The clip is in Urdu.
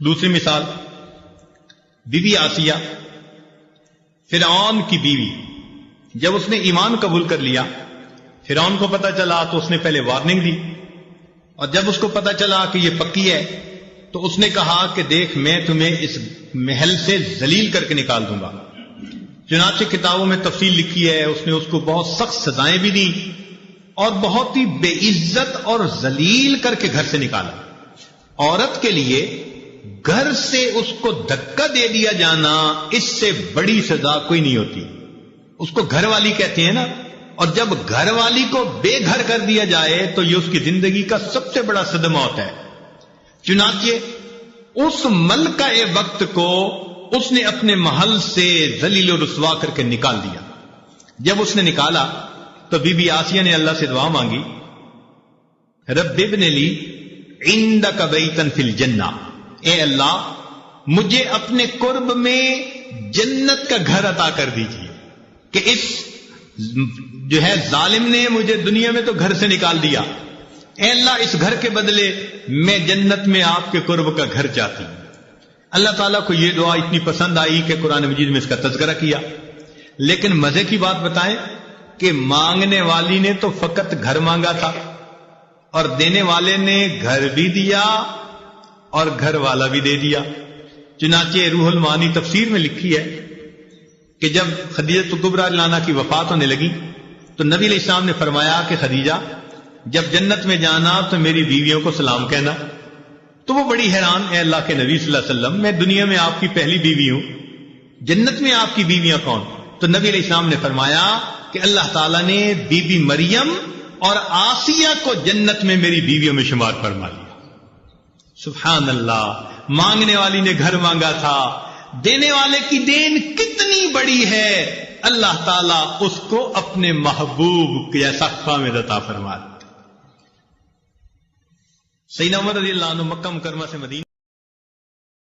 دوسری مثال بی بی آسیہ، فرعون کی بیوی، جب اس نے ایمان قبول کر لیا، فرعون کو پتا چلا تو اس نے پہلے وارننگ دی، اور جب اس کو پتا چلا کہ یہ پکی ہے تو اس نے کہا کہ دیکھ میں تمہیں اس محل سے ذلیل کر کے نکال دوں گا۔ چنانچہ کتابوں میں تفصیل لکھی ہے، اس نے اس کو بہت سخت سزائیں بھی دیں اور بہت ہی بے عزت اور ذلیل کر کے گھر سے نکالا۔ عورت کے لیے گھر سے اس کو دھکا دے دیا جانا، اس سے بڑی سزا کوئی نہیں ہوتی۔ اس کو گھر والی کہتے ہیں نا، اور جب گھر والی کو بے گھر کر دیا جائے تو یہ اس کی زندگی کا سب سے بڑا صدمہ ہوتا ہے۔ چنانچہ اس ملکہ وقت کو اس نے اپنے محل سے ذلیل و رسوا کر کے نکال دیا۔ جب اس نے نکالا تو بی بی آسیہ نے اللہ سے دعا مانگی، رب ابن لی عندک بیتا فی الجنہ، اے اللہ مجھے اپنے قرب میں جنت کا گھر عطا کر دیجیے کہ اس جو ہے ظالم نے مجھے دنیا میں تو گھر سے نکال دیا، اے اللہ اس گھر کے بدلے میں جنت میں آپ کے قرب کا گھر چاہتی ہوں۔ اللہ تعالیٰ کو یہ دعا اتنی پسند آئی کہ قرآن مجید میں اس کا تذکرہ کیا۔ لیکن مزے کی بات بتائیں کہ مانگنے والی نے تو فقط گھر مانگا تھا، اور دینے والے نے گھر بھی دیا اور گھر والا بھی دے دیا۔ چنانچہ روح المعانی تفسیر میں لکھی ہے کہ جب خدیجہ کبریٰ رضی اللہ عنہا کی وفات ہونے لگی تو نبی علیہ السلام نے فرمایا کہ خدیجہ جب جنت میں جانا تو میری بیویوں کو سلام کہنا۔ تو وہ بڑی حیران، اے اللہ کے نبی صلی اللہ علیہ وسلم میں دنیا میں آپ کی پہلی بیوی ہوں، جنت میں آپ کی بیویاں کون؟ تو نبی علیہ السلام نے فرمایا کہ اللہ تعالیٰ نے بی بی مریم اور آسیہ کو جنت میں میری بیویوں میں شمار فرما لیا۔ سبحان اللہ، مانگنے والی نے گھر مانگا تھا، دینے والے کی دین کتنی بڑی ہے، اللہ تعالیٰ اس کو اپنے محبوب جیسا خامد عطا فرما دیتا۔ سیدنا عمر رضی اللہ عنہ مکہ مکرمہ سے مدینہ